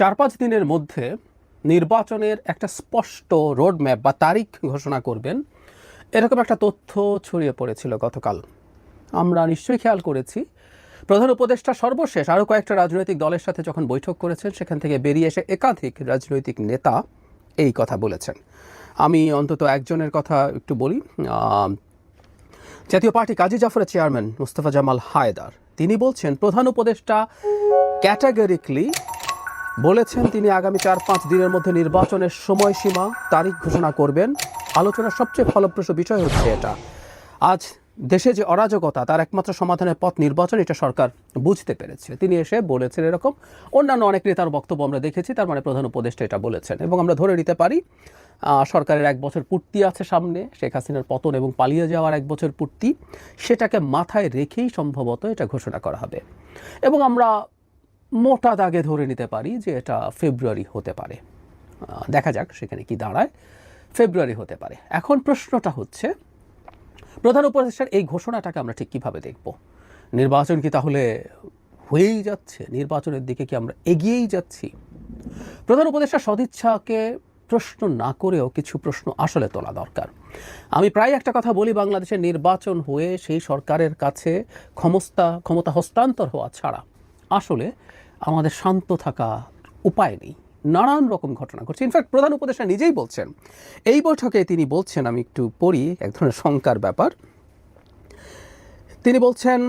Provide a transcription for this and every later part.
4-5 দিনের মধ্যে নির্বাচনের একটা স্পষ্ট রোডম্যাপ বা তারিখ ঘোষণা করবেন, এরকম একটা তথ্য ছড়িয়ে পড়েছিল গতকাল। আমরা নিশ্চয়ই খেয়াল করেছি, প্রধান উপদেষ্টা সর্বশেষ আরও কয়েকটা রাজনৈতিক দলের সাথে যখন বৈঠক করেছেন, সেখান থেকে বেরিয়ে এসে একাধিক রাজনৈতিক নেতা এই কথা বলেছেন। আমি অন্তত একজনের কথা একটু বলি। জাতীয় পার্টি কাজী জাফরের চেয়ারম্যান মুস্তফা জামাল হায়দার, তিনি বলছেন প্রধান উপদেষ্টা ক্যাটাগরিক্যালি বলেছেন তিনি আগামী 4-5 দিনের মধ্যে নির্বাচনের সময়সীমা তারিখ ঘোষণা করবেন। আলোচনার সবচেয়ে ফলপ্রসূ বিষয় হচ্ছে এটা, আজ দেশে যে অরাজকতা তার একমাত্র সমাধানের পথ নির্বাচন, এটা সরকার বুঝতে পেরেছে। তিনি এসে বলেছেন এরকম। অন্যান্য অনেক নেতার বক্তব্য আমরা দেখেছি, তার মানে প্রধান উপদেষ্টা এটা বলেছেন। এবং আমরা ধরে নিতে পারি সরকারের 1 বছর পূর্তি আছে সামনে, শেখ হাসিনার পতন এবং পালিয়ে যাওয়ার 1 বছর পূর্তি, সেটাকে মাথায় রেখেই সম্ভবত এটা ঘোষণা করা হবে। এবং আমরা মোটা দাগে ধরে নিতে পারি যে এটা ফেব্রুয়ারি হতে পারে। দেখা যাক সেখানে কি দাঁড়ায়। ফেব্রুয়ারি হতে পারে। এখন প্রশ্নটা হচ্ছে, প্রধান উপদেষ্টার এই ঘোষণাটাকে আমরা ঠিক কীভাবে দেখব? নির্বাচন কি তাহলে হয়েই যাচ্ছে? নির্বাচনের দিকে কি আমরা এগিয়েই যাচ্ছি? প্রধান উপদেষ্টার সদিচ্ছাকে প্রশ্ন না করেও কিছু প্রশ্ন আসলে তোলা দরকার। আমি প্রায় একটা কথা বলি, বাংলাদেশের নির্বাচন হয়ে সেই সরকারের কাছে ক্ষমতা হস্তান্তর হওয়া ছাড়া আসলে আমাদের শান্ত থাকা উপায় নেই। নানান রকম ঘটনা ঘটছে। ইনফ্যাক্ট প্রধান উপদেষ্টা নিজেই বলছেন, এই বৈঠকে তিনি বলছেন, আমি একটু পড়ি, এক ধরনের শঙ্কার ব্যাপার। তিনি বলছেন,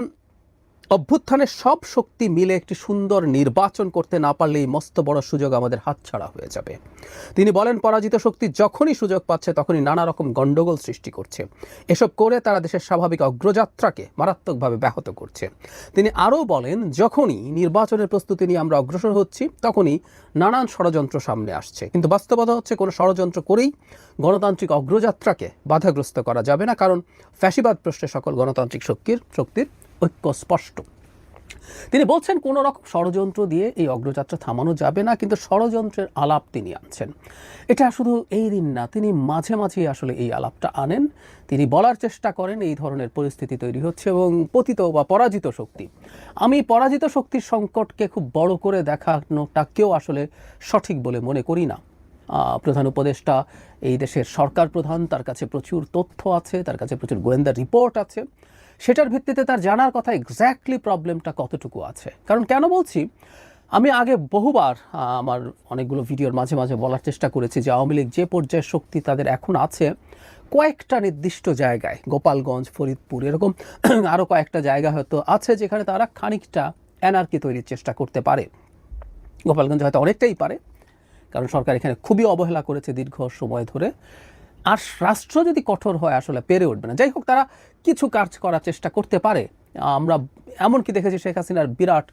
অভ্যুত্থানের সব শক্তি মিলে একটি সুন্দর নির্বাচন করতে না পারলেই মস্ত বড় সুযোগ আমাদের হাতছাড়া হয়ে যাবে। তিনি বলেন, পরাজিত শক্তি যখনই সুযোগ পাচ্ছে তখনই নানা রকম গণ্ডগোল সৃষ্টি করছে। এসব করে তারা দেশের স্বাভাবিক অগ্রযাত্রাকে মারাত্মকভাবে ব্যাহত করছে। তিনি আরও বলেন, যখনই নির্বাচনের প্রস্তুতি নিয়ে আমরা অগ্রসর হচ্ছি তখনই নানান ষড়যন্ত্র সামনে আসছে। কিন্তু বাস্তবতা হচ্ছে, কোনো ষড়যন্ত্র করেই গণতান্ত্রিক অগ্রযাত্রাকে বাধাগ্রস্ত করা যাবে না, কারণ ফ্যাসিবাদ প্রশ্নে সকল গণতান্ত্রিক শক্তির ঐক্য স্পষ্ট। তিনি বলছেন, কোনো রকম ষড়যন্ত্র দিয়ে এই অগ্রযাত্রা থামানো যাবে না, কিন্তু ষড়যন্ত্রের আলাপ তিনি আনছেন। এটা শুধু এই দিন না, তিনি মাঝে মাঝে আসলে এই আলাপটা আনেন। তিনি বলার চেষ্টা করেন এই ধরনের পরিস্থিতি তৈরি হচ্ছে এবং পতিত বা পরাজিত শক্তি। আমি পরাজিত শক্তির সংকটকে খুব বড় করে দেখানোটাকেও আসলে সঠিক বলে মনে করি না। প্রধান উপদেষ্টা এই দেশের সরকার প্রধান, তার কাছে প্রচুর তথ্য আছে, তার কাছে প্রচুর গোয়েন্দা রিপোর্ট আছে। সেটার ভিত্তিতে তার জানার কথা এক্স্যাক্টলি প্রবলেমটা কতটুকু আছে। কারণ কেন বলছি, আমি আগে বহুবার আমার অনেকগুলো ভিডিওর মাঝে মাঝে বলার চেষ্টা করেছি যে আওয়ামী লীগ যে পর্যায়ের শক্তি তাদের এখন আছে, কয়েকটা নির্দিষ্ট জায়গায়, গোপালগঞ্জ, ফরিদপুর, এরকম আরও কয়েকটা জায়গা হয়তো আছে যেখানে তারা খানিকটা অ্যানার্কি তৈরির চেষ্টা করতে পারে। গোপালগঞ্জ হয়তো অনেকটাই পারে, কারণ সরকার এখানে খুবই অবহেলা করেছে দীর্ঘ সময় ধরে। আর রাষ্ট্র যদি কঠোর হয় আসলে পেরে উঠবে না। যাই হোক, তারা কিছু কাজ করার চেষ্টা করতে পারে। আমরা এমনকি দেখেছি শেখ হাসিনার বিরাট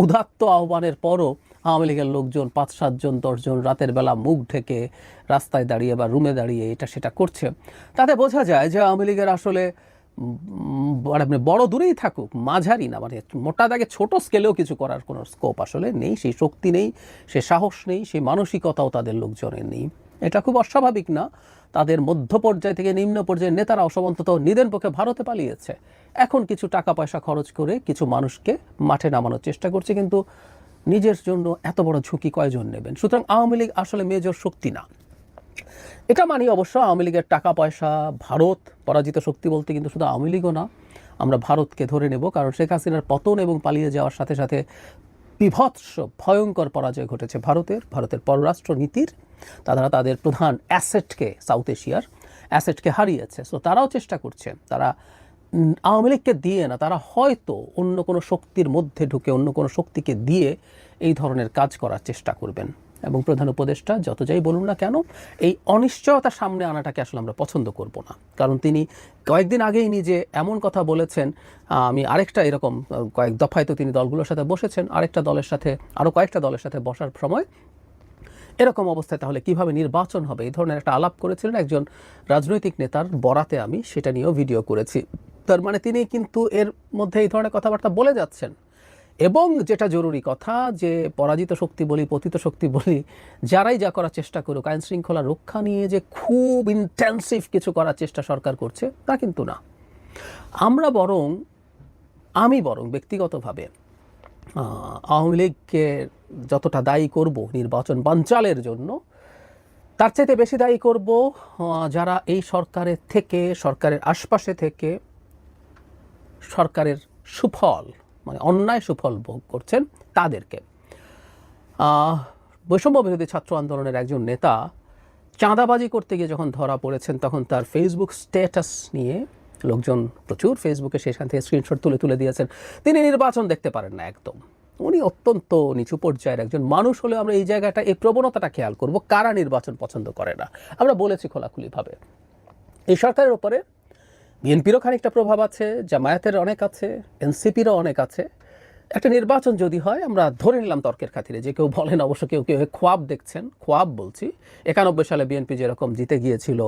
উদাত্ত আহ্বানের পরও আওয়ামী লীগের লোকজন 5-7 জন 10 জন রাতের বেলা মুখ ঢেকে রাস্তায় দাঁড়িয়ে বা রুমে দাঁড়িয়ে এটা সেটা করছে। তাতে বোঝা যায় যে আওয়ামী লীগের আসলে বড় দূরেই থাকুক, মাঝারি না, মানে মোটা দাগে ছোট স্কেলেও কিছু করার কোনো স্কোপ আসলে নেই। সেই শক্তি নেই, সে সাহস নেই, সেই মানসিকতাও তাদের লোকজনের নেই। এটা খুব অস্বাভাবিক না। তাদের মধ্য পর্যায় থেকে নিম্ন পর্যায়ের নেতারাও অন্তত নিদেন পক্ষে ভারতে পালিয়েছে। এখন কিছু টাকা পয়সা খরচ করে কিছু মানুষকে মাঠে নামানোর চেষ্টা করছে, কিন্তু নিজের জন্য এত বড় ঝুঁকি কয়জন নেবেন? সুতরাং আওয়ামী লীগ আসলে মেজর শক্তি না, এটা মানি। অবশ্য আওয়ামী লীগের টাকা পয়সা, ভারত পরাজিত শক্তি বলতে কিন্তু শুধু আওয়ামী লীগও না, আমরা ভারতকে ধরে নেব। কারণ শেখ হাসিনার পতন এবং পালিয়ে যাওয়ার সাথে সাথে বিভৎস ভয়ঙ্কর পরাজয় ঘটেছে ভারতের পররাষ্ট্র নীতির। তারা তাদের প্রধান অ্যাসেটকে, সাউথ এশিয়ার অ্যাসেটকে হারিয়েছে। সো তারাও চেষ্টা করছে, তারা আওয়ামী লীগকে দিয়ে না, তারা হয়তো অন্য কোনো শক্তির মধ্যে ঢুকে অন্য কোনো শক্তিকে দিয়ে এই ধরনের কাজ করার চেষ্টা করবেন। এবং প্রধান উপদেষ্টা যত যাই বলুন না কেন, এই অনিশ্চয়তা সামনে আনাটাকে আসলে আমরা পছন্দ করব না। কারণ তিনি কয়েকদিন আগেই নিজে এমন কথা বলেছেন, আমি আরেকটা এরকম কয়েক দফায় তো তিনি দলগুলোর সাথে বসেছেন, আরেকটা দলের সাথে, আরও কয়েকটা দলের সাথে বসার সময় এরকম অবস্থায় তাহলে কিভাবে নির্বাচন হবে এই ধরনের একটা আলাপ করেছিলেন একজন রাজনৈতিক নেতার বরাতে। আমি সেটা নিয়েও ভিডিও করেছি। তার মানে তিনি কিন্তু এর মধ্যে এই ধরনের কথাবার্তা বলে যাচ্ছেন। এবং যেটা জরুরি কথা, যে পরাজিত শক্তি বলি, পতিত শক্তি বলি, যারাই যা করার চেষ্টা করুক, আইন শৃঙ্খলা রক্ষা নিয়ে যে খুব ইন্টেন্সিভ কিছু করার চেষ্টা সরকার করছে তা কিন্তু না। আমি বরং ব্যক্তিগতভাবে আওয়ামী লীগকে যতটা দায়ী করব নির্বাচন বানচালের জন্য, তার চাইতে বেশি দায়ী করব যারা এই সরকারের থেকে, সরকারের আশপাশে থেকে সরকারের সুফল মানে অন্যায় সুফল ভোগ করছেন তাদেরকে। বৈষম্য বিরোধী ছাত্র আন্দোলনের একজন নেতা চাঁদাবাজি করতে গিয়ে যখন ধরা পড়েছেন, তখন তার ফেসবুক স্ট্যাটাস নিয়ে লোকজন প্রচুর ফেসবুকে সেখান থেকে স্ক্রিনশট তুলে দিয়েছেন। তিনি নির্বাচন দেখতে পারেন না একদম। উনি অত্যন্ত নিচু পর্যায়ের একজন মানুষ হলে আমরা এই জায়গাটা, এই প্রবণতাটা খেয়াল করব, কারা নির্বাচন পছন্দ করে না। আমরা বলেছি খোলাখুলিভাবে এই সরকারের ওপরে বিএনপিরও খানিকটা প্রভাব আছে, জামায়াতের অনেক আছে, এনসিপিরও অনেক আছে। একটা নির্বাচন যদি হয়, আমরা ধরে নিলাম তর্কের খাতিরে, যে কেউ বলেন, অবশ্য কেউ খোয়াব দেখছেন, খোয়াব বলছি, 91 সালে বিএনপি যেরকম জিতে গিয়েছিল,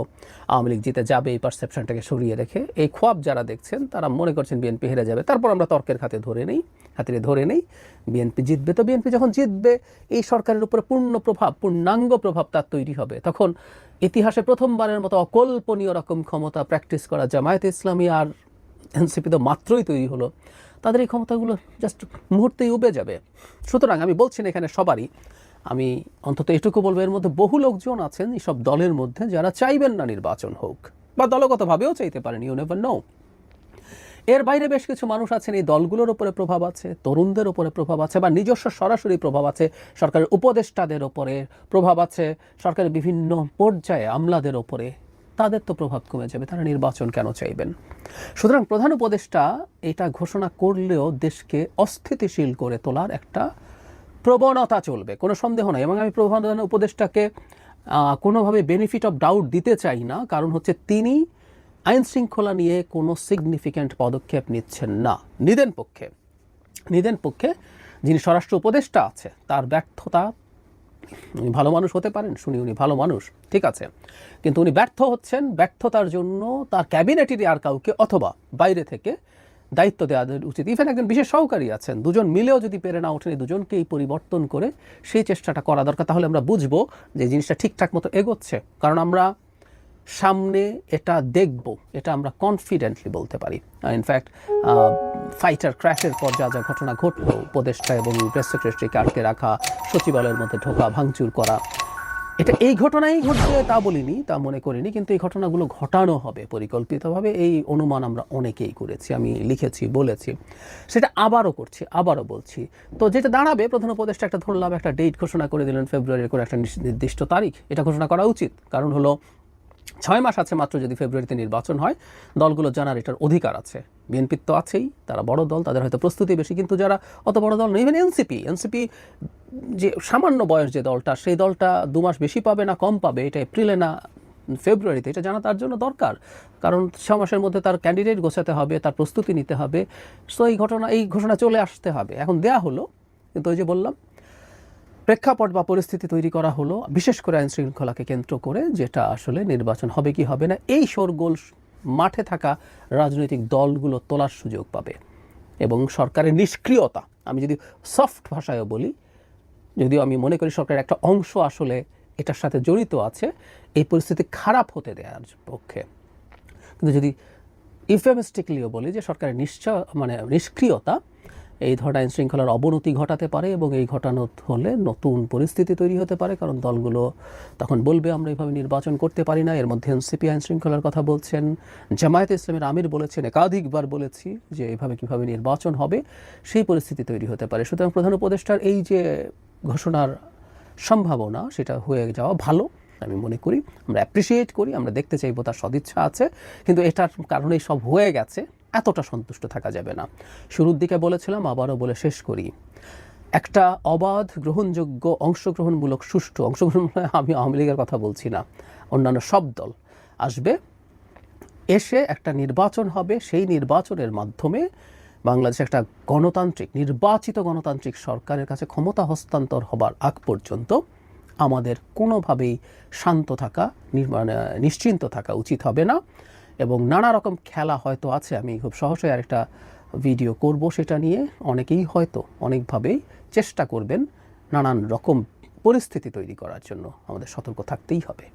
আওয়ামী লীগ জিতে যাবে এই পারসেপশনটাকে সরিয়ে রেখে, এই খোয়াব যারা দেখছেন তারা মনে করছেন বিএনপি হেরে যাবে। তারপর আমরা তর্কের খাতিরে ধরে নেই বিএনপি জিতবে। তো বিএনপি যখন জিতবে, এই সরকারের উপরে পূর্ণাঙ্গ প্রভাব তার তৈরি হবে। তখন ইতিহাসে প্রথমবারের মতো অকল্পনীয় রকম ক্ষমতা প্র্যাকটিস করা জামায়াতে ইসলামী আর এনসিপি তো মাত্রই তৈরি হলো, তাদের এই ক্ষমতাগুলো জাস্ট মুহূর্তেই উবে যাবে। সুতরাং আমি বলছি না এখানে সবারই, আমি অন্তত এটুকু বলবো, এর মধ্যে বহু লোকজন আছেন এইসব দলের মধ্যে যারা চাইবেন না নির্বাচন হোক, বা দলগতভাবেও চাইতে পারেন, ইউ নেভার নো। এর বাইরে বেশ কিছু মানুষ আছেন, এই দলগুলোর উপরে প্রভাব আছে, তরুণদের উপরে প্রভাব আছে, বা নিজস্ব সরাসরি প্রভাব আছে, সরকারের উপদেষ্টাদের ওপরে প্রভাব আছে, সরকারের বিভিন্ন পর্যায়ে আমলাদের ওপরে। তাদের তো প্রভাব কমে যাবে, তারা নির্বাচন কেন চাইবেন? সুতরাং প্রধান উপদেষ্টা এটা ঘোষণা করলেও দেশকে অস্থিতিশীল করে তোলার একটা প্রবণতা চলবে, কোনো সন্দেহ নাই। এবং আমি প্রধান উপদেষ্টাকে কোনোভাবে বেনিফিট অফ ডাউট দিতে চাই না, কারণ হচ্ছে তিনি আইন শৃঙ্খলা নিয়ে কোনো সিগনিফিক্যান্ট পদক্ষেপ নিচ্ছেন না। নিদেন পক্ষে যিনি স্বরাষ্ট্র উপদেষ্টা আছে, তার ব্যর্থতা, উনি ভালো মানুষ হতে পারেন, শুনি উনি ভালো মানুষ, ঠিক আছে, কিন্তু উনি ব্যর্থ হচ্ছেন। ব্যর্থতার জন্য তার ক্যাবিনেটেরই আর কাউকে অথবা বাইরে থেকে দায়িত্ব দেওয়া উচিত। ইভেন একজন বিশেষ সহকারী আছেন, দুজন মিলেও যদি পেরে না ওঠেন, দুজনকেই পরিবর্তন করে সেই চেষ্টাটা করা দরকার। তাহলে আমরা বুঝবো যে জিনিসটা ঠিকঠাক মতো এগোচ্ছে। কারণ আমরা সামনে এটা দেখব, এটা আমরা কনফিডেন্টলি বলতে পারি। ইনফ্যাক্ট ফাইটার ক্র্যাশের পর যা যা ঘটনা ঘটলো, উপদেষ্টা এবং প্রেস সেক্রেটারিকে আটকে রাখা, সচিবালয়ের মধ্যে ঢোকা, ভাঙচুর করা, এটা এই ঘটনাই ঘটবে তা বলিনি, তা মনে করিনি, কিন্তু এই ঘটনাগুলো ঘটানো হবে পরিকল্পিতভাবে, এই অনুমান আমরা অনেকেই করেছি, আমি লিখেছি, বলেছি, সেটা আবারও করছি, আবারও বলছি। তো যেটা দাঁড়াবে, প্রধান উপদেষ্টা একটা ধরলাম, একটা ডেট ঘোষণা করে দিলেন, ফেব্রুয়ারির করে একটা নির্দিষ্ট তারিখ, এটা ঘোষণা করা উচিত। কারণ হলো 6 মাস আছে মাত্র, যদি ফেব্রুয়ারিতে নির্বাচন হয়, দলগুলো জানার এটার অধিকার আছে। বিএনপির তো আছেই, তারা বড় দল, তাদের হয়তো প্রস্তুতি বেশি, কিন্তু যারা অত বড় দল নেই, ইভেন এনসিপি যে সামান্য বয়স যে দলটা, সেই দলটা 2 মাস বেশি পাবে না কম পাবে, এটা এপ্রিলে না ফেব্রুয়ারিতে, এটা জানা তার জন্য দরকার। কারণ 6 মাসের মধ্যে তার ক্যান্ডিডেট গোছাতে হবে, তার প্রস্তুতি নিতে হবে। সো এই ঘোষণা চলে আসতে হবে। এখন দেয়া হলো, কিন্তু ওই যে বললাম, প্রেক্ষাপট বা পরিস্থিতি তৈরি করা হলো, বিশেষ করে আইন শৃঙ্খলাকে কেন্দ্র করে, যেটা আসলে নির্বাচন হবে কি হবে না, এই শোরগোল মাঠে থাকা রাজনৈতিক দলগুলো তোলার সুযোগ পাবে। এবং সরকারের নিষ্ক্রিয়তা, আমি যদি সফট ভাষায়ও বলি, যদিও আমি মনে করি সরকারের একটা অংশ আসলে এটার সাথে জড়িত আছে, এই পরিস্থিতি খারাপ হতে দেওয়ার পক্ষে। কিন্তু যদি ইউফেমিস্টিকলিও বলি যে সরকারের নিষ্ক্রিয়তা এই ধরনের আইন শৃঙ্খলার অবনতি ঘটাতে পারে, এবং এই ঘটানো হলে নতুন পরিস্থিতি তৈরি হতে পারে। কারণ দলগুলো তখন বলবে আমরা এইভাবে নির্বাচন করতে পারি না। এর মধ্যে এনসিপি আইন শৃঙ্খলার কথা বলছেন, জামায়াতে ইসলামের আমির বলেছেন, একাধিকবার বলেছি যে এইভাবে কীভাবে নির্বাচন হবে, সেই পরিস্থিতি তৈরি হতে পারে। সুতরাং প্রধান উপদেষ্টার এই যে ঘোষণার সম্ভাবনা, সেটা হয়ে যাওয়া ভালো আমি মনে করি, আমরা অ্যাপ্রিসিয়েট করি, আমরা দেখতে চাইবো, তার সদিচ্ছা আছে। কিন্তু এটার কারণেই সব হয়ে গেছে, এতটা সন্তুষ্ট থাকা যাবে না। শুরুর দিকে বলেছিলাম, আবারও বলে শেষ করি, একটা অবাধ, গ্রহণযোগ্য, অংশগ্রহণমূলক, সুষ্ঠু অংশগ্রহণ, আমি আওয়ামী লীগের কথা বলছি না, অন্যান্য সব দল আসবে, এসে একটা নির্বাচন হবে। সেই নির্বাচনের মাধ্যমে বাংলাদেশে একটা নির্বাচিত গণতান্ত্রিক সরকারের কাছে ক্ষমতা হস্তান্তর হবার আগ পর্যন্ত আমাদের কোনোভাবেই শান্ত থাকা, নিশ্চিন্ত থাকা উচিত হবে না। এবং নানা রকম খেলা হয়তো আছে, আমি খুব সহজেই আরেকটা ভিডিও করব সেটা নিয়ে। অনেকেই হয়তো অনেকভাবেই চেষ্টা করবেন নানান রকম পরিস্থিতি তৈরি করার জন্য, আমাদের সতর্ক থাকতেই হবে।